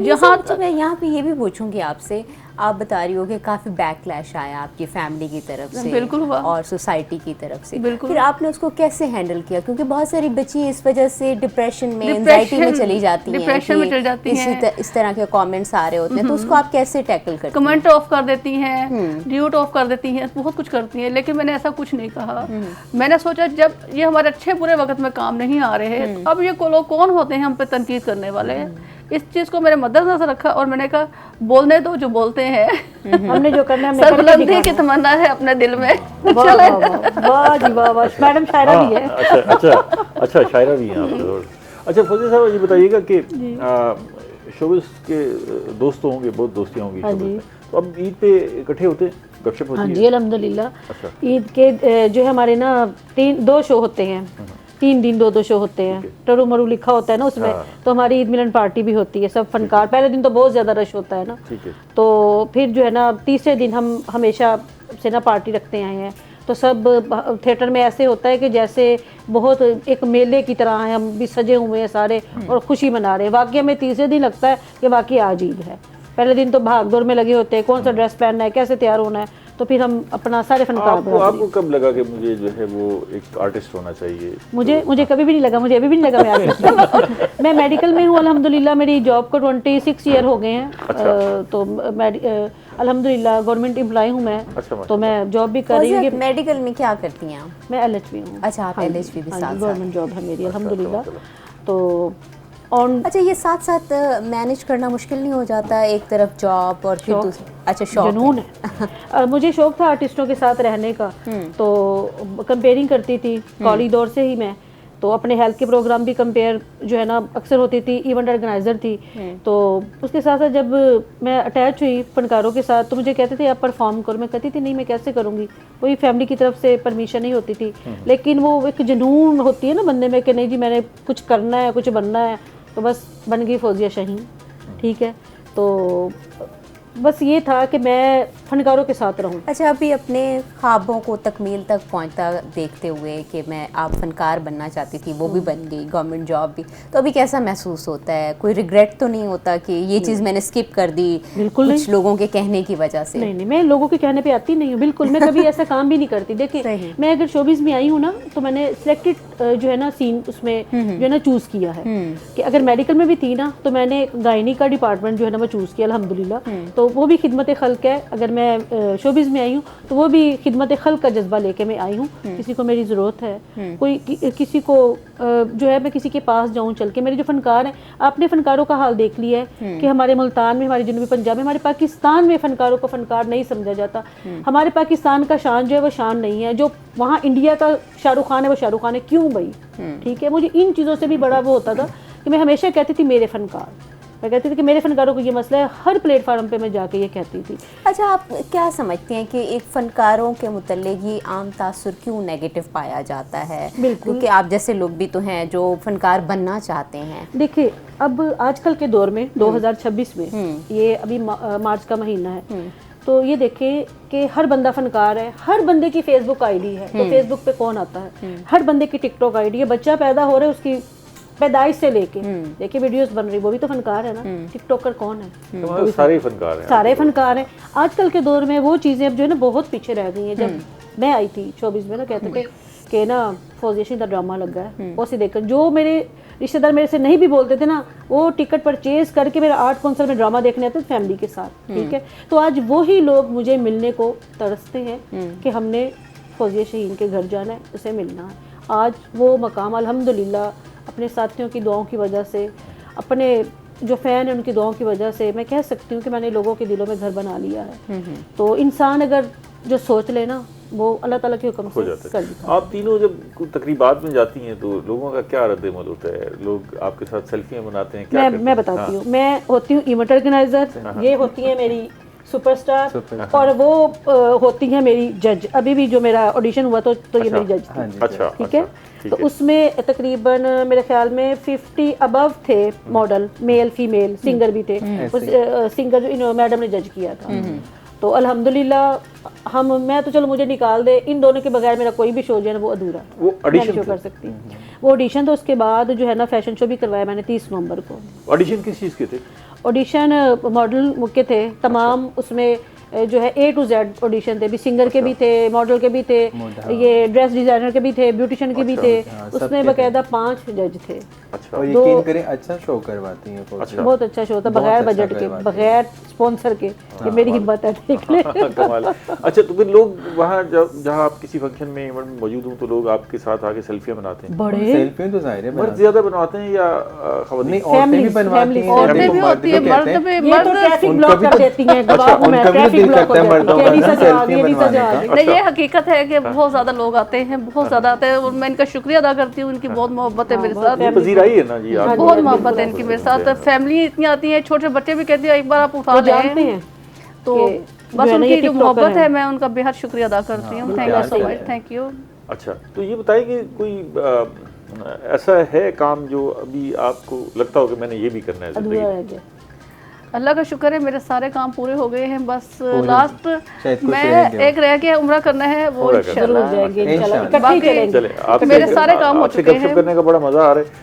जहाँ मैं यहाँ पे ये भी पूछूंगी आपसे, आप बता रही हो कि काफ़ी बैकलैश आया आपकी फैमिली की तरफ से, बिल्कुल हुआ, और सोसाइटी की तरफ से, बिल्कुल। फिर आपने उसको कैसे हैंडल किया? क्योंकि बहुत सारी बच्ची इस वजह से डिप्रेशन में, एंजाइटी में चली जाती हैं, इस तरह के कमेंट्स आ रहे होते हैं, तो उसको आप कैसे टैकल करती हैं? कमेंट ऑफ कर देती हैं, ड्यूट ऑफ कर देती हैं, बहुत कुछ करती हैं, लेकिन मैंने ऐसा कुछ नहीं कहा। मैंने सोचा जब ये हमारे अच्छे बुरे वक्त में काम नहीं आ रहे हैं, अब ये लोग कौन होते हैं हम पे तनकीद करने वाले? इस चीज़ को मैंने मद्देनजर रखा और मैंने कहा बोलने दो जो बोलते हैं। हमने जो करना है सरबुलंदी की तमन्ना है अपने दिल में। वाह जी वाह, मैडम शायरा भी है। अच्छा शायरा भी हैं आप। अच्छा फौजी साहब, ये बताइएगा कि शोबिज़ के दोस्त होंगे, बहुत दोस्तियाँ होंगी शोबिज़ में, तो अब ईद पे इकट्ठे होते हैं, गपशप होती है? हाँ जी अल्हम्दुलिल्लाह। अच्छा। ईद के जो है हमारे ना 2 शो होते हैं, 3 दिन 2 शो होते हैं, टरू मरू लिखा होता है ना उसमें। तो हमारी ईद मिलन पार्टी भी होती है, सब फनकार। पहले दिन तो बहुत ज़्यादा रश होता है ना, तो फिर जो है ना तीसरे दिन हम हमेशा से ना पार्टी रखते आए हैं। तो सब थिएटर में ऐसे होता है कि जैसे बहुत एक मेले की तरह है, हम भी सजे हुए हैं सारे और खुशी मना रहे हैं। वाकई हमें तीसरे दिन लगता है कि वाकई आज ईद है। पहले दिन तो भाग दौड़ में लगे होते हैं, कौन सा ड्रेस पहनना है, कैसे तैयार होना है, तो फिर हम अपना सारे फनकार। आपको कब लगा कि मुझे जो है वो एक आर्टिस्ट होना चाहिए? मुझे कभी भी नहीं लगा, मुझे अभी भी नहीं लगा मैं आर्टिस्ट हूँ। मैं मेडिकल में हूँ अल्हम्दुलिल्लाह, मेरी जॉब को 26 ईयर हो गए हैं। तो अल्हम्दुलिल्लाह गवर्नमेंट एम्प्लॉय हूँ मैं। तो मैं जॉब भी कर रही हूँ। मेडिकल में क्या करती हैं आप? मैं LHP हूँ। अच्छा, आप LHP भी साथ? गवर्नमेंट जॉब है मेरी अल्हम्दुलिल्लाह। तो अच्छा, ये साथ साथ मैनेज करना मुश्किल नहीं हो जाता? एक तरफ जॉब और फिर अच्छा शौक जुनून है। मुझे शौक था आर्टिस्टों के साथ रहने का, तो कंपेयरिंग करती थी कॉलेज दौर से ही मैं। तो अपने हेल्थ के प्रोग्राम भी कंपेयर जो है ना अक्सर होती थी, इवेंट ऑर्गेनाइजर थी। तो उसके साथ साथ जब मैं अटैच हुई फनकारों के साथ, तो मुझे कहते थे आप परफॉर्म करो। मैं कहती थी नहीं, मैं कैसे करूँगी, कोई फैमिली की तरफ से परमिशन नहीं होती थी। लेकिन वो एक जुनून होती है ना बंदे में कि नहीं जी मैंने कुछ करना है, कुछ बनना है, तो बस बन गई फौजिया शाहीन। ठीक है, तो बस ये था कि मैं फनकारों के साथ रहूं। अच्छा, अभी अपने ख्वाबों को तकमील तक पहुंचता देखते हुए कि मैं आप फनकार बनना चाहती थी, वो भी बन गई, गवर्नमेंट जॉब भी, तो अभी कैसा महसूस होता है? कोई रिग्रेट तो नहीं होता कि ये चीज़ मैंने स्किप कर दी कुछ लोगों के कहने की वजह से? नहीं, मैं लोगों के कहने पे आती नहीं हूँ, बिल्कुल। मैं कभी ऐसा काम भी नहीं करती। देखिए, मैं अगर शोबिज़ में आई हूँ ना, तो मैंने सिलेक्टेड जो है ना सीन उसमें जो है ना चूज़ किया है कि अगर मेडिकल में भी थी ना, तो मैंने गायनी का डिपार्टमेंट जो है ना वो चूज़ किया अल्हम्दुलिल्लाह। तो वो भी खिदमत खल्क है। अगर मैं शोबिज़ में आई हूँ तो वो भी खिदमत खल्क का जज्बा लेके मैं आई हूँ। किसी को मेरी ज़रूरत है, कोई किसी को जो है मैं किसी के पास जाऊँ चल के। मेरे जो फनकार हैं, आपने फनकारों का हाल देख लिया है कि हमारे मुल्तान में, हमारे जनूबी पंजाब में, हमारे पाकिस्तान में फनकारों को फनकार नहीं समझा जाता। हमारे पाकिस्तान का शान जो है वो शान नहीं है, जो वहाँ इंडिया का शाहरुख खान है वो शाहरुख खान है। क्यों भाई? ठीक है, मुझे इन चीज़ों से भी बड़ा वो होता था कि मैं हमेशा कहती थी मेरे फनकार, मैं कहती थी कि मेरे फनकारों को ये मसला है, हर प्लेटफार्म पे मैं जाके ये कहती थी। अच्छा, आप क्या समझते हैं कि एक फनकारों के मुतल्लिक ये आम तासुर क्यों नेगेटिव पाया जाता है? बिल्कुल, क्योंकि आप जैसे लोग भी तो हैं जो फनकार बनना चाहते हैं। देखिए अब आजकल के दौर में 2026 में ये अभी मार्च का महीना है, तो ये देखें कि हर बंदा फनकार है, हर बंदे की फेसबुक आईडी है, तो फेसबुक पे कौन आता है, हर बंदे की टिकटॉक आईडी है, बच्चा पैदा हो रहा है उसकी पैदाइश से लेके देखिए वीडियोस बन रही, वो भी तो फनकार है ना। टिकटॉकर कौन है? तो सारे फनकार हैं, सारे फनकार हैं। आजकल के दौर में वो चीज़ें अब जो है ना बहुत पीछे रह गई हैं। जब मैं आई थी 24 में ना, कहते थे कि ना फौजिया शहीन का ड्रामा लगा है, उसे देखकर जो मेरे रिश्तेदार मेरे से नहीं भी बोलते थे ना, वो टिकट परचेज करके मेरा आर्ट कौंसल में ड्रामा देखने आते थे फैमिली के साथ, ठीक है। तो आज वही लोग मुझे मिलने को तरसते हैं कि हमने फौजिया शहीन के घर जाना है, उसे मिलना है। आज वो मकाम अल्हम्दुलिल्लाह अपने साथियों की दुआओं की वजह से, अपने जो फ़ैन है उनकी दुआओं की वजह से मैं कह सकती हूँ कि मैंने लोगों के दिलों में घर बना लिया है। तो इंसान अगर जो सोच ले ना, वो अल्लाह ताला के हुक्म हो से जाता कर है। देता है। आप तीनों जब तकरीबात में जाती हैं तो लोगों का क्या रद्द-ए-अमल होता है? लोग आपके साथ सेल्फियां बनाते हैं, क्या करते मैं हैं? बताती हूँ। मैं होती हूँ इवेंट ऑर्गेनाइजर, ये होती है मेरी सुपरस्टार, और वो होती है मेरी जज। अभी भी जो मेरा ऑडिशन हुआ तो ये मेरी जज थी, अच्छा, ठीक है। अच्छा, तो उसमें तकरीबन मेरे ख्याल में 50 अबव थे मॉडल, मेल फीमेल, सिंगर भी थे। उस सिंगर जो मैडम ने जज किया था, तो अल्हम्दुलिल्लाह मैं तो चलो मुझे निकाल दे, इन दोनों के बगैर मेरा कोई भी शो जो है ना वो अधूरा, वो मैं नहीं ऑडिशन शो कर सकती। वो ऑडिशन तो उसके बाद जो है ना फैशन शो भी करवाया मैंने 30 नवंबर को। ऑडिशन किस चीज़ के थे? ऑडिशन मॉडल के थे तमाम, उसमें जो है A to Z ऑडिशन थे, भी सिंगर के भी थे, मॉडल के भी थे, ये ड्रेस डिजाइनर के भी थे, ब्यूटिशियन के भी थे। उसमें बकायदा 5 जज थे। अच्छा, और यकीन करें अच्छा शो करवाती हैं फौजिया। बहुत अच्छा शो था, बगैर बजट के, बगैर स्पॉन्सर के। ये मेरी हिम्मत है देखने। कमाल। अच्छा, तो फिर लोग वहाँ जहाँ आप किसी फंक्शन में इवेंट में मौजूद हों तो लोग आपके साथ आके सेल्फियां बनाते हैं? बड़े सेल्फी तो जाहिर है मर्द ज्यादा बनवाते हैं या खवातीन? नहीं, औरतें भी बनवाती हैं, औरतें भी होती है, मर्द भी, ये तो ट्रैफिक ब्लॉक कर देती हैं, गवाह हूं मैं, ट्रैफिक ब्लॉक हो जाती है। केडी सजा आ गई, सजा आ गई। नहीं, ये हकीकत है कि बहुत ज़्यादा लोग आते हैं, बहुत ज़्यादा आते हैं, और मैं इनका शुक्रिया अदा करती हूँ। इनकी बहुत मोहब्बत है मेरे साथ, ये पजीराई है ना जी आप? बहुत मोहब्बत है इनकी मेरे साथ। फैमिली इतनी आती है, छोटे बच्चे भी कहते हैं एक बार आप उठा जानते लें, हैं तो बस जो है ना ये उनकी जो टिकटॉकर मोहब्बत है हैं। मैं उनका बेहद शुक्रिया अदा करती हूँ। Thank you so much, thank you. अच्छा, तो ये बताइए कि कोई ऐसा है काम जो अभी आपको लगता हो कि मैंने ये भी करना है अधूरा जिंदगी रह में? गया। अल्लाह का शुक्र है मेरे सारे काम पूरे हो गए हैं, बस लास्ट शायद कुछ मैं रह गया। एक रह गया उम्रा करना है, वो उम्रा करना है। जरूर इंशाल्लाह। जाएंगे इंशाल्लाह, इंशाल्लाह। इकट्ठे ही बाकी चलेंगे। चले, आपसे मेरे सारे काम हो आपसे चुके गपशप हैं। करने का बड़ा मजा आ रहा है।